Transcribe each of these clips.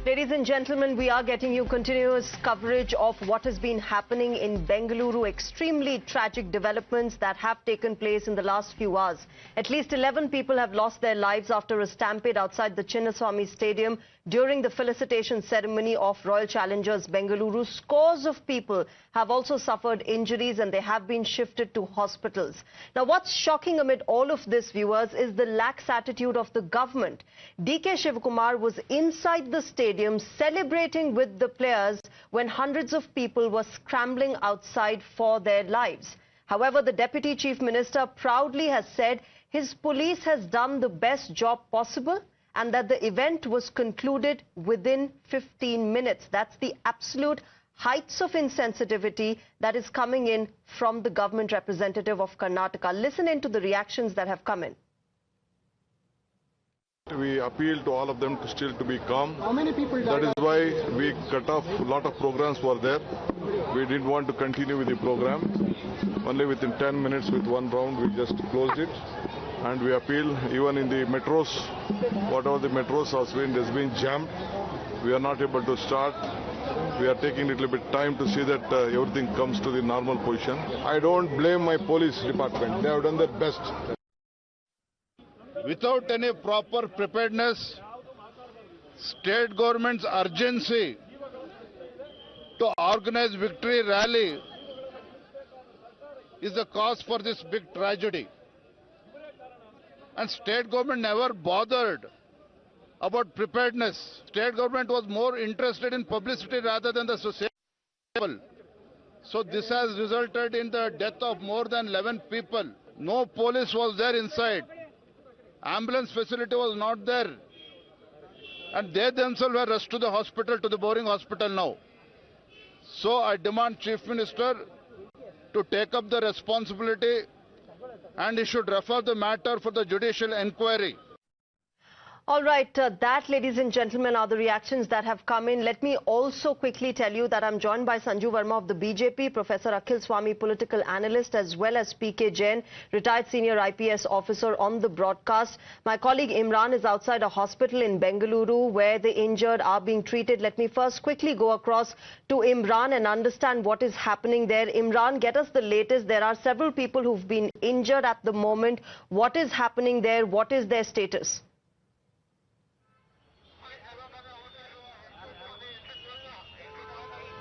Ladies and gentlemen, we are getting you continuous coverage of what has been happening in Bengaluru. Extremely tragic developments that have taken place in the last few hours. At least 11 people have lost their lives after a stampede outside the Chinnaswamy Stadium during the felicitation ceremony of Royal Challengers Bengaluru. Scores of people have also suffered injuries and they have been shifted to hospitals. Now, what's shocking amid all of this, viewers, is the lax attitude of the government. DK Shivakumar was inside the stadium celebrating with the players when hundreds of people were scrambling outside for their lives. However, the Deputy Chief Minister proudly has said his police has done the best job possible and that the event was concluded within 15 minutes. That's the absolute heights of insensitivity that is coming in from the government representative of Karnataka. Listen into the reactions that have come in. We appeal to all of them to still to be calm. How many people died? That is why we cut off a lot of programs were there. We didn't want to continue with the program. Only within 10 minutes with one round we just closed it. And we appeal even in the metros, whatever the metros has been jammed. We are not able to start. We are taking a little bit time to see that everything comes to the normal position. I don't blame my police department. They have done their best. Without any proper preparedness, state government's urgency to organize victory rally is the cause for this big tragedy. And state government never bothered about preparedness. State government was more interested in publicity rather than the society. So this has resulted in the death of more than 11 people. No police was there inside. Ambulance facility was not there. And they themselves were rushed to the hospital, to the boring hospital now. So I demand Chief Minister to take up the responsibility and he should refer the matter for the judicial inquiry. All right, that, ladies and gentlemen, are the reactions that have come in. Let me also quickly tell you that I'm joined by Sanju Verma of the BJP, Professor Akhil, political analyst, as well as PK Jain, retired senior IPS officer on the broadcast. My colleague Imran is outside a hospital in Bengaluru where the injured are being treated. Let me first quickly go across to Imran and understand what is happening there. Imran, get us the latest. There are several people who've been injured at the moment. What is happening there? What is their status?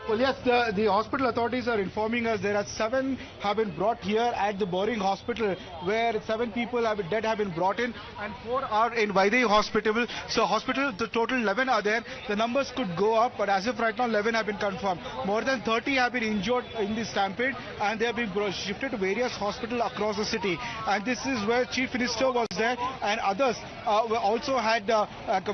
Well, yes, the hospital authorities are informing us there are 7 have been brought here at the Boring Hospital, where 7 people have been brought in and 4 are in Vaidehi Hospital. So the total 11 are there. The numbers could go up, but as of right now 11 have been confirmed. More than 30 have been injured in this stampede and they have been shifted to various hospitals across the city. And this is where Chief Minister was there and others also had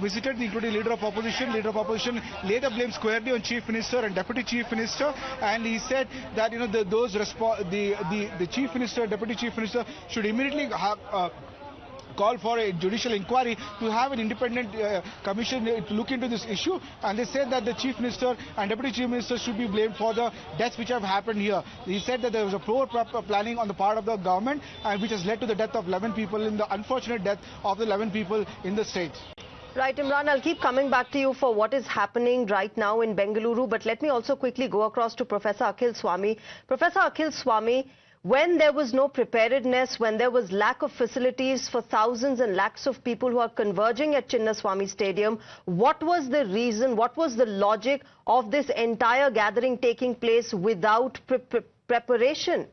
visited, including Leader of Opposition. Leader of Opposition laid the blame squarely on Chief Minister and Deputy Chief Minister, and he said that the Chief Minister, Deputy Chief Minister should immediately have call for a judicial inquiry to have an independent commission to look into this issue. And they said that the Chief Minister and Deputy Chief Minister should be blamed for the deaths which have happened here. He said that there was a poor planning on the part of the government and which has led to the death of 11 people, in the unfortunate death of the 11 people in the state. Right, Imran, I'll keep coming back to you for what is happening right now in Bengaluru, but let me also quickly go across to Professor Akhil Swamy. Professor Akhil Swamy, when there was no preparedness, when there was lack of facilities for thousands and lakhs of people who are converging at Chinnaswamy Stadium, what was the reason, what was the logic of this entire gathering taking place without preparation?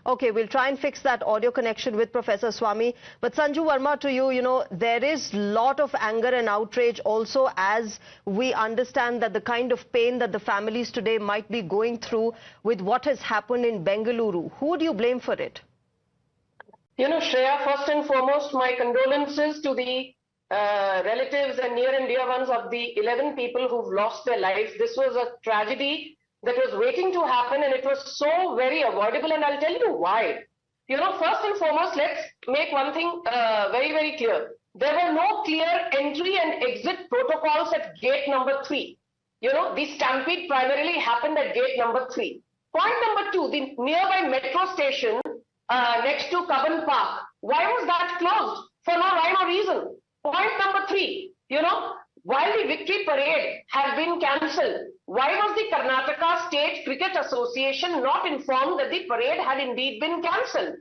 Okay, we'll try and fix that audio connection with Professor Swamy. But Sanju Verma, to you, there is a lot of anger and outrage also, as we understand that the kind of pain that the families today might be going through with what has happened in Bengaluru. Who do you blame for it? Shreya, first and foremost, my condolences to the relatives and near and dear ones of the 11 people who've lost their lives. This was a tragedy that was waiting to happen, and it was so very avoidable, and I'll tell you why. First and foremost, let's make one thing very, very clear. There were no clear entry and exit protocols at gate number 3. The stampede primarily happened at gate number 3. Point number 2, the nearby metro station next to Kaban Park, why was that closed? For no rhyme or reason. Point number 3, while the victory parade had been cancelled, why was the Karnataka State Cricket Association not informed that the parade had indeed been cancelled?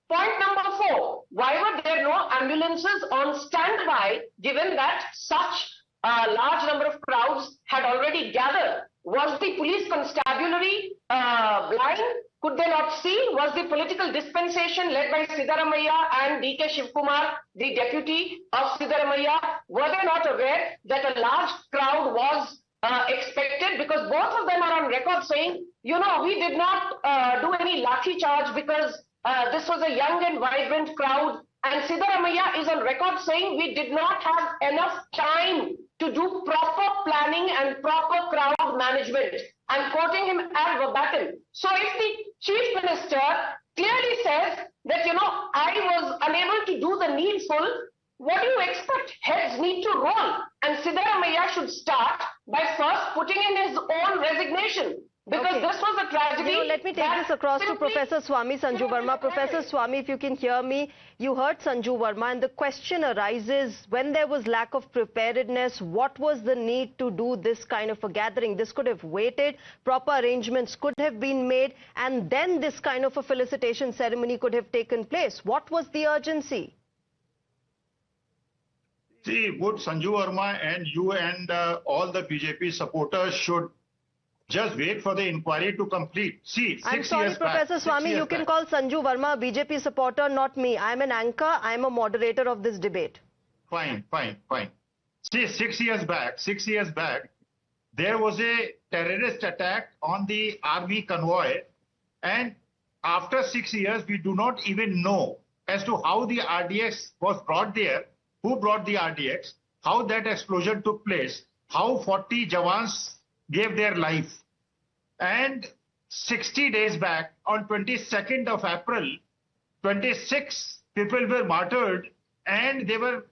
Point number 4, why were there no ambulances on standby given that such a large number of crowds had already gathered? Was the police constabulary blind? Could they not see? Was the political dispensation led by Siddaramaiah and DK Shivakumar, the deputy of Siddaramaiah, were they not aware that a large crowd was expected? Because both of them are on record saying, you know, we did not do any lathi charge because this was a young and vibrant crowd. And Siddaramaiah is on record saying we did not have enough time to do proper planning and proper crowd management. I'm quoting him ad verbatim. So if the chief minister clearly says that, you know, I was unable to do the needful, what do you expect? Heads need to roll. And Siddaramaiah should start by first putting in his own resignation. Because this was a tragedy. You know, let me take this across to Professor Swami Sanju Verma. Professor Swami, if you can hear me, you heard Sanju Verma, and the question arises, when there was lack of preparedness, what was the need to do this kind of a gathering? This could have waited, proper arrangements could have been made, and then this kind of a felicitation ceremony could have taken place. What was the urgency? See, would Sanju Verma and you and all the BJP supporters should just wait for the inquiry to complete. See, I'm sorry, Professor Swami, you can call Sanju Verma a BJP supporter, not me. I'm an anchor. I'm a moderator of this debate. Fine. See, 6 years back, there was a terrorist attack on the army convoy. And after 6 years, we do not even know as to how the RDX was brought there, who brought the RDX, how that explosion took place, how 40 Jawans gave their life. And 60 days back, on 22nd of April, 26 people were martyred and they were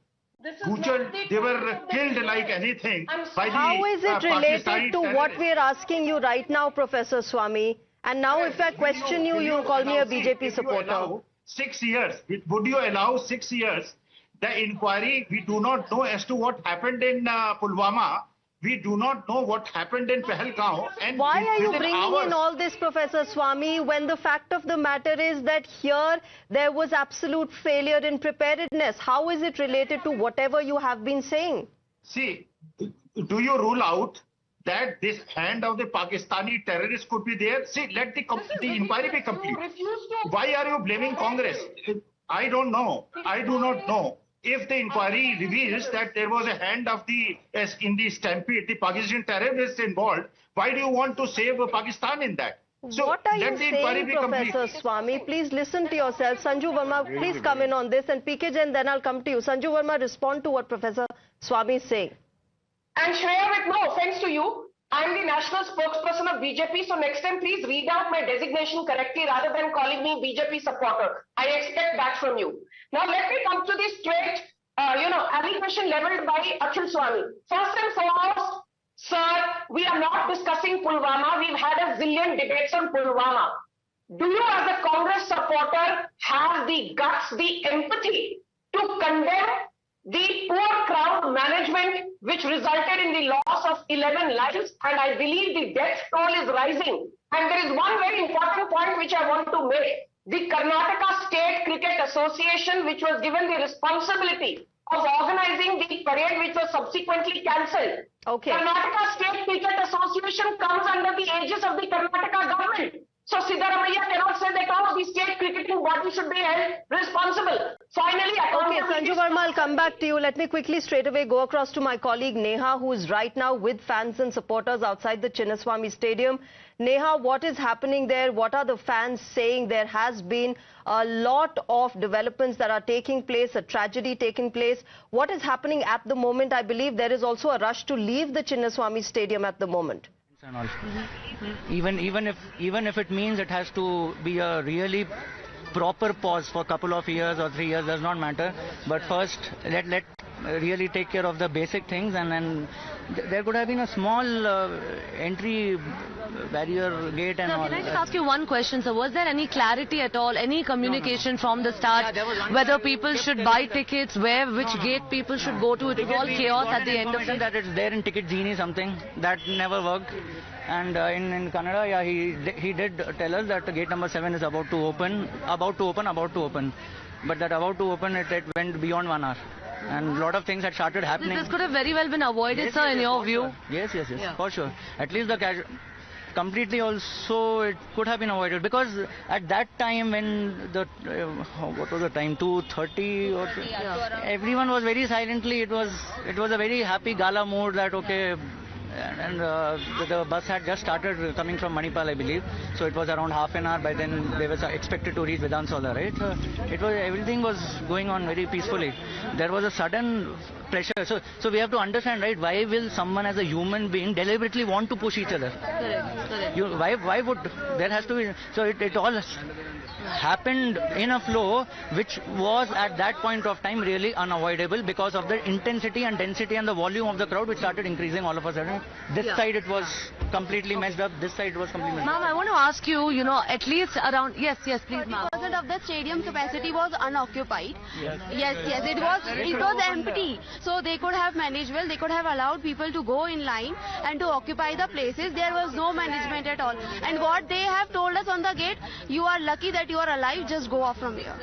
butchered, they were killed like anything. By how is it related to what we are asking you right now, Professor Swami? And now if I question you, you call me a BJP supporter. 6 years, would you allow 6 years? The inquiry, we do not know as to what happened in Pulwama. We do not know what happened in Pahalgaon. And why are you bringing in all this, Professor Swami, when the fact of the matter is that here there was absolute failure in preparedness? How is it related to whatever you have been saying? See, do you rule out that this hand of the Pakistani terrorists could be there? See, let the inquiry be complete. Why are you blaming Congress? I don't know. I do not know. If the inquiry reveals that there was a hand of in the stampede, the Pakistan terrorists involved, why do you want to save Pakistan in that? So what are you saying, Professor Swami? Please listen to yourself. Sanju Verma, please come in on this, and PK Jain, then I'll come to you. Sanju Verma, respond to what Professor Swami is saying. And Shreya, with no offense to you, I'm the national spokesperson of BJP, so next time please read out my designation correctly rather than calling me BJP supporter. I expect that from you. Now let me come to the straight, allegation leveled by Akhil Swami. First and foremost, sir, we are not discussing Pulwama. We've had a zillion debates on Pulwama. Do you as a Congress supporter have the guts, the empathy to condemn the poor crowd management which resulted in the loss of 11 lives, and I believe the death toll is rising. And there is one very important point which I want to make. The Karnataka State Cricket Association, which was given the responsibility of organizing the parade which was subsequently cancelled. Okay. Karnataka State Cricket Association comes under the aegis of the Karnataka government. So Siddaramaiah cannot say that all the state cricketing body should be held responsible. Finally, okay, Sanju Verma, I'll come back to you. Let me quickly straight away go across to my colleague Neha, who is right now with fans and supporters outside the Chinnaswamy Stadium. Neha, what is happening there? What are the fans saying? There has been a lot of developments that are taking place, a tragedy taking place. What is happening at the moment? I believe there is also a rush to leave the Chinnaswamy Stadium at the moment. And all. Even if it means it has to be a really proper pause for a couple of years or 3 years, does not matter. But first, let really take care of the basic things, and then there could have been a small entry barrier gate and Sir, all. can I just ask you one question, sir? Was there any clarity at all, any communication from the start, whether people should buy tickets, which gate people should go to? It was all chaos at the end of it. That it's there in Ticket Genie something that never worked. And in Kannada, yeah, he did tell us that gate number 7 is about to open. But that about to open, it went beyond 1 hour. And a lot of things had started happening. This could have very well been avoided, sir, in your view. Yes, for sure. At least completely also it could have been avoided, because at that time when what was the time, 2:30 or everyone was very silently, it was a very happy gala mood that okay. And the bus had just started coming from Manipal, I believe. So it was around half an hour. By then they were expected to reach Vidhansola, right? Everything was going on very peacefully. There was a sudden pressure. So we have to understand, right? Why will someone as a human being deliberately want to push each other? Correct. Why would there has to be? So it all happened in a flow which was at that point of time really unavoidable because of the intensity and density and the volume of the crowd which started increasing all of a sudden. This side it was completely messed up, this side it was completely messed up. Ma'am, I want to ask you, at least around, yes, please, ma'am. 40% of the stadium capacity was unoccupied. Yes, it was empty. So they could have managed well, they could have allowed people to go in line and to occupy the places. There was no management at all. And what they have told us on the gate, you are lucky that you are alive, just go off from here.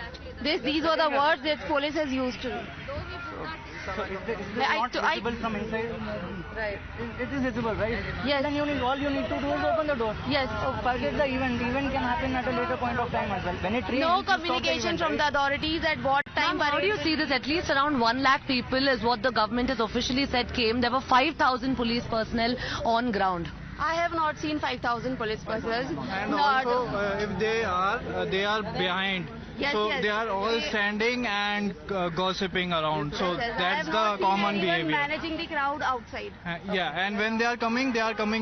These were the words that police has used to me. So is it not visible from inside? Right. It is visible, right? Yes. Then all you need to do is open the door. Yes. So forget the event. The event can happen at a later point of time as well. When it rains, No communication from the authorities at what time. Ma'am, how do you see this? At least around 1 lakh people is what the government has officially said came. There were 5,000 police personnel on ground. I have not seen 5,000 police personnel. And also, if they are behind. Yes, So yes. they are all standing and gossiping around. So Yes, that's I have the not common seen anyone behavior. managing the crowd outside. And when they are coming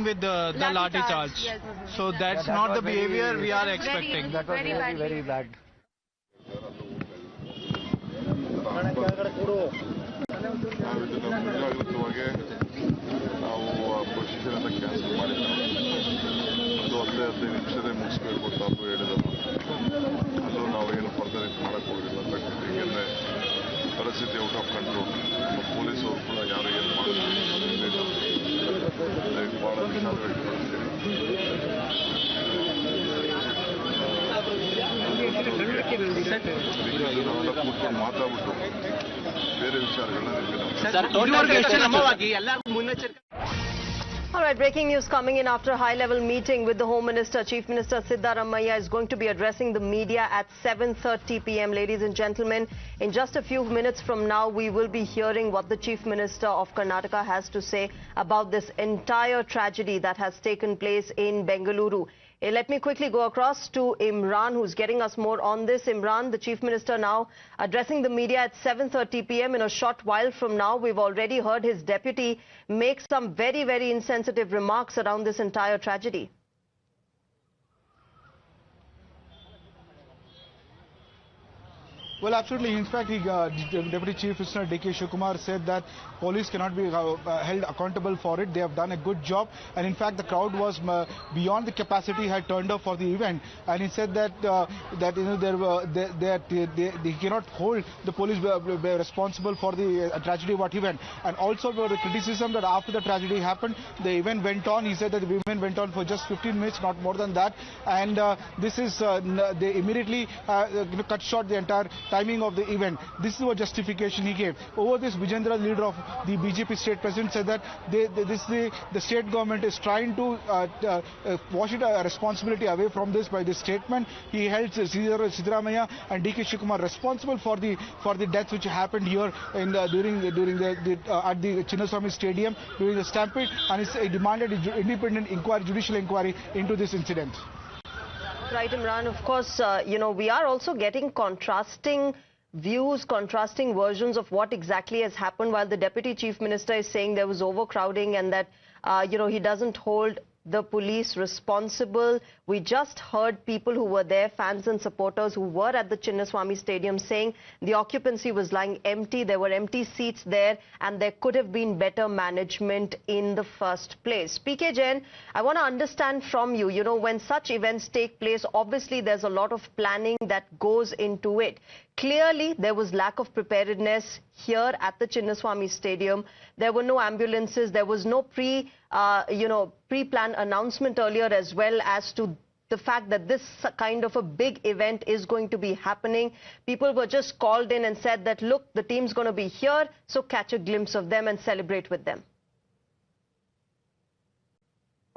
with the lathi charge. Yes. So that's not the behavior we are expecting. that was very very, badly. very bad. ನಾವು ಇದನ್ನು ಮುಂಜಾಗ್ರತವಾಗಿ ನಾವು procedure ಅಂತ cancel ಮಾಡಿದ್ದೇವೆ. ಅದು 15 ನಿಮಿಷದೇ ಮುಗಿಸ್ಬೇಕು ತಾವು ಹೇಳಿದರು. ಅದು ನಾವೇನು ಫರ್ದರ್ ಇದು ಮಾಡೋಕ್ಕೆ ಹೋಗಿಲ್ಲ. ಬಟ್ ಏಕೆಂದರೆ ಪರಿಸ್ಥಿತಿ ಔಟ್ ಆಫ್ ಕಂಟ್ರೋಲ್. ಪೊಲೀಸವರು ಕೂಡ ಯಾರು ಏನು ಮಾಡೋದು ಭಾಳ ವಿಷಾದ ವ್ಯಕ್ತಪಡಿಸ್ತೀನಿ. ನಾವೆಲ್ಲ ಕೂತ್ಕೊಂಡು ಮಾತಾಡ್ಬಿಟ್ಟು ಬೇರೆ ವಿಚಾರಗಳನ್ನ All right, breaking news coming in after a high-level meeting with the Home Minister. Chief Minister Siddaramaiah is going to be addressing the media at 7:30 p.m. Ladies and gentlemen, in just a few minutes from now, we will be hearing what the Chief Minister of Karnataka has to say about this entire tragedy that has taken place in Bengaluru. Let me quickly go across to Imran, who's getting us more on this. Imran, the Chief Minister now addressing the media at 7:30 p.m. In a short while from now, we've already heard his deputy make some very, very insensitive remarks around this entire tragedy. Well, absolutely. In fact, Deputy Chief Minister DK Shivakumar said that police cannot be held accountable for it. They have done a good job. And in fact, the crowd was beyond the capacity had turned up for the event. And he said that they cannot hold the police responsible for the tragedy what event. And also for the criticism that after the tragedy happened, the event went on. He said that the event went on for just 15 minutes, not more than that. And this is, they immediately cut short the entire timing of the event. This is what justification he gave. Over this, Vijendra, leader of the BJP state president, said that the state government is trying to wash it responsibility away from this by this statement. He held Siddaramaiah and DK Shivakumar responsible for the deaths which happened here in at the Chinnaswamy Stadium during the stampede, and he demanded independent inquiry, judicial inquiry into this incident. Right, Imran. Of course, we are also getting contrasting views, contrasting versions of what exactly has happened, while the Deputy Chief Minister is saying there was overcrowding and that, he doesn't hold the police responsible? We just heard people who were there, fans and supporters who were at the Chinnaswamy Stadium, saying the occupancy was lying empty. There were empty seats there and there could have been better management in the first place. PK Jain, I want to understand from you, when such events take place, obviously there's a lot of planning that goes into it. Clearly, there was lack of preparedness here at the Chinnaswamy Stadium. There were no ambulances. There was no pre-planned announcement earlier as well as to the fact that this kind of a big event is going to be happening. People were just called in and said that, look, the team's going to be here, so catch a glimpse of them and celebrate with them.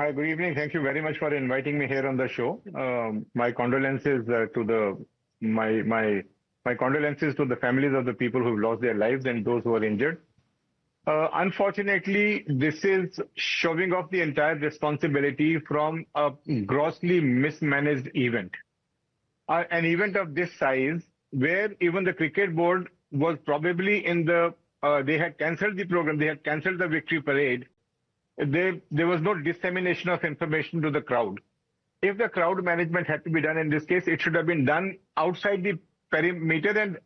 Hi, good evening. Thank you very much for inviting me here on the show. My condolences to my condolences to the families of the people who've lost their lives and those who are injured. Unfortunately, this is shoving off the entire responsibility from a grossly mismanaged event. An event of this size, where even the cricket board was probably in the, they had cancelled the program, they had cancelled the victory parade. There was no dissemination of information to the crowd. If the crowd management had to be done in this case, it should have been done outside the perimeter and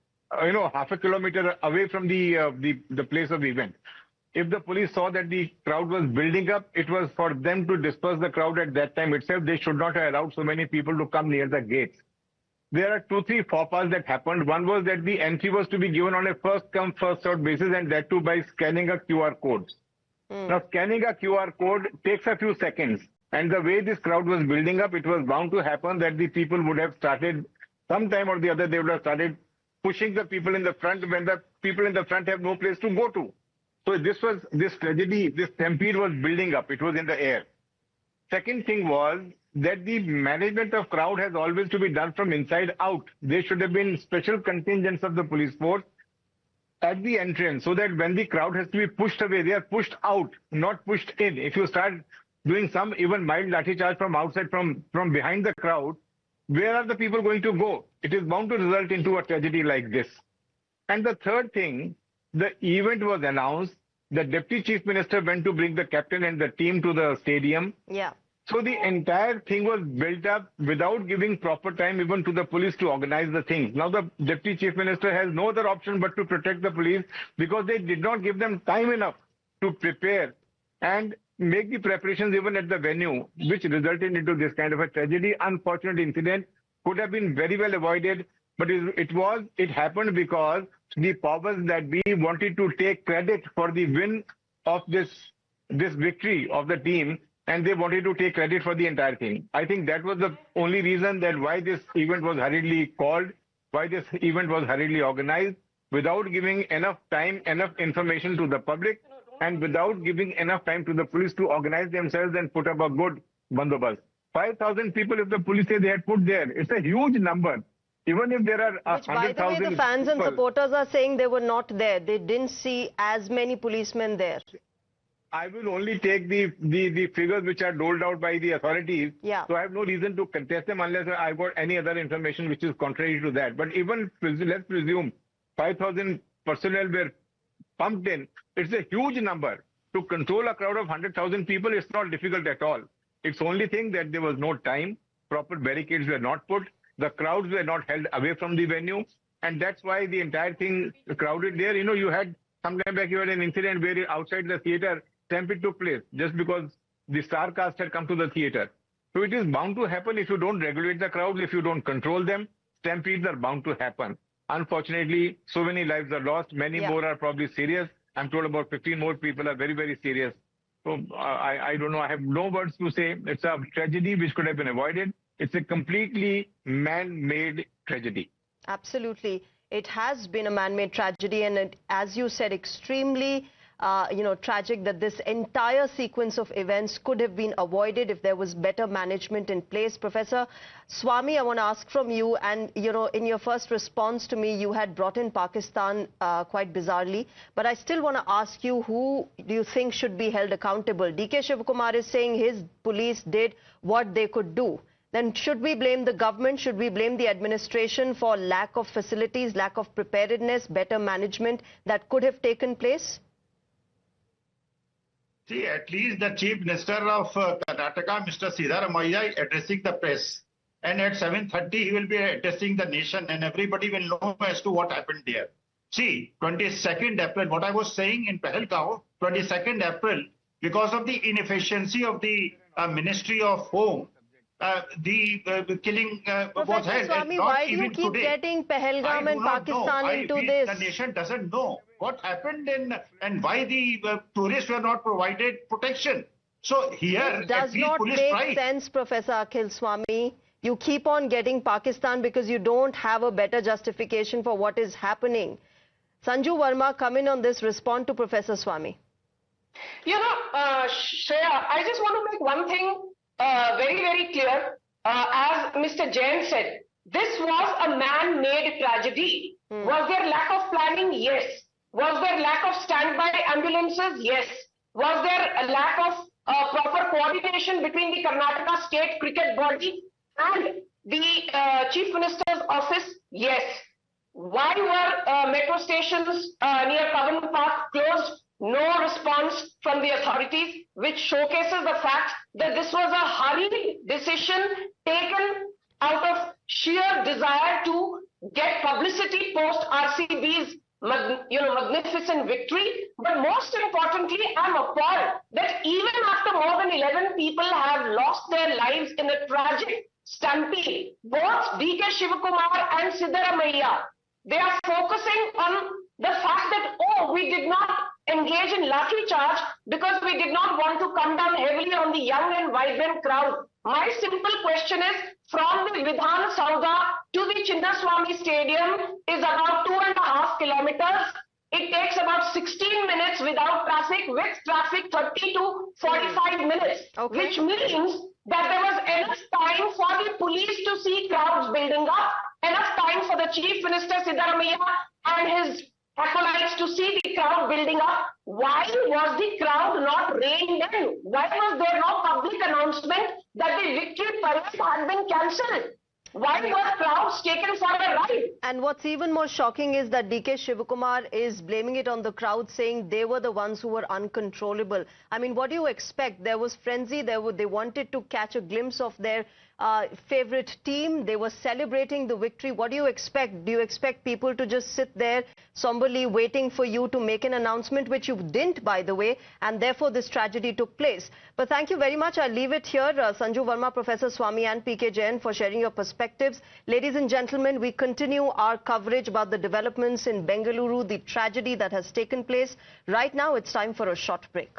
half a kilometer away from the place of the event. If the police saw that the crowd was building up, it was for them to disperse the crowd at that time itself. They should not have allowed so many people to come near the gates. There are 2-3 faux pas that happened. One was that the entry was to be given on a first come first served basis, and that too by scanning a QR code. Now scanning a QR code takes a few seconds, and the way this crowd was building up, it was bound to happen that the people would have started sometime or the other, they would have started pushing the people in the front when the people in the front have no place to go to. So this tragedy, this stampede was building up. It was in the air. Second thing was that the management of crowd has always to be done from inside out. There should have been special contingents of the police force at the entrance so that when the crowd has to be pushed away, they are pushed out, not pushed in. If you start doing some even mild lathi charge from outside, from behind the crowd, where are the people going to go? It is bound to result into a tragedy like this. And the third thing, the event was announced. The Deputy Chief Minister went to bring the captain and the team to the stadium. Yeah. So the entire thing was built up without giving proper time even to the police to organize the things. Now the Deputy Chief Minister has no other option but to protect the police because they did not give them time enough to prepare and make the preparations even at the venue, which resulted into this kind of a tragedy. Unfortunate incident could have been very well avoided, but it happened because the powers that be wanted to take credit for the win of this victory of the team, and they wanted to take credit for the entire thing. I think that was the only reason that why this event was hurriedly called, why this event was hurriedly organized, without giving enough time, enough information to the public, and without giving enough time to the police to organize themselves and put up a good bandobast. 5,000 people, if the police say they had put there, it's a huge number. Even if there are 100,000 Which, by the way, the fans and supporters are saying they were not there. They didn't see as many policemen there. I will only take the figures which are doled out by the authorities. Yeah. So I have no reason to contest them unless I got any other information which is contrary to that. But even let's presume 5,000 personnel were pumped in. It's a huge number. To control a crowd of 100,000 people, it's not difficult at all. It's only thing that there was no time. Proper barricades were not put. The crowds were not held away from the venue. And that's why the entire thing crowded there. You had some time back, you had an incident where outside the theatre, stampede took place just because the star cast had come to the theatre. So it is bound to happen if you don't regulate the crowd, if you don't control them. Stampedes are bound to happen. Unfortunately, so many lives are lost. Many more are probably serious. I'm told about 15 more people are very, very serious. So I don't know. I have no words to say. It's a tragedy which could have been avoided. It's a completely man-made tragedy. Absolutely. It has been a man-made tragedy, and as you said, extremely tragic that this entire sequence of events could have been avoided if there was better management in place. Professor Swamy, I want to ask from you, and in your first response to me, you had brought in Pakistan quite bizarrely, but I still want to ask you, who do you think should be held accountable? DK Shivakumar is saying his police did what they could do. Then should we blame the government? Should we blame the administration for lack of facilities, lack of preparedness, better management that could have taken place? See, at least the Chief Minister of Karnataka, Mr. Siddaramaiah, addressing the press. And at 7:30, he will be addressing the nation and everybody will know as to what happened there. See, 22nd April, what I was saying in Pahalgaon, 22nd April, because of the inefficiency of the Ministry of Home, the killing was held. Swamy, why do you keep getting Pahalgam and Pakistan into this? The nation doesn't know what happened and why the tourists were not provided protection. So here, it does not make sense, Professor Akhil Swamy. You keep on getting Pakistan because you don't have a better justification for what is happening. Sanju Verma, come in on this, respond to Professor Swamy. You know, Shreya, I just want to make one thing very, very clear. As Mr. Jain said, this was a man-made tragedy. Was there lack of planning? Yes. Was there lack of standby ambulances? Yes. Was there a lack of proper coordination between the Karnataka State Cricket Body and the Chief Minister's office? Yes. Why were metro stations near Kavan Park closed? No response from the authorities, which showcases the fact that this was a hurried decision taken out of sheer desire to get publicity post RCB's magnificent victory. But most importantly, I'm appalled that even after more than 11 people have lost their lives in a tragic stampede, both DK Shivakumar and Siddaramaiah, they are focusing on the fact that, oh, we did not engage in lathi charge because we did not want to come down heavily on the young and vibrant crowd. My simple question is, from the Vidhan Saudha to the Chinnaswamy Stadium is about 2.5 kilometers. It takes about 16 minutes without traffic, with traffic 30 to 45 minutes, which means that there was enough time for the police to see crowds building up, enough time for the Chief Minister Siddaramaiah and his acolytes to see the crowd building up. Why was the crowd not reined in? Why was there no public announcement that the victory parade had been cancelled? Why were crowds taken for a ride? And what's even more shocking is that DK Shivakumar is blaming it on the crowd, saying they were the ones who were uncontrollable. I mean, what do you expect? There was frenzy. They wanted to catch a glimpse of their favorite team. They were celebrating the victory. What do you expect? Do you expect people to just sit there somberly waiting for you to make an announcement, which you didn't, by the way, and therefore this tragedy took place? But thank you very much. I'll leave it here. Sanju Verma, Professor Swamy and PK Jain for sharing your perspectives. Ladies and gentlemen, we continue our coverage about the developments in Bengaluru, the tragedy that has taken place. Right now, it's time for a short break.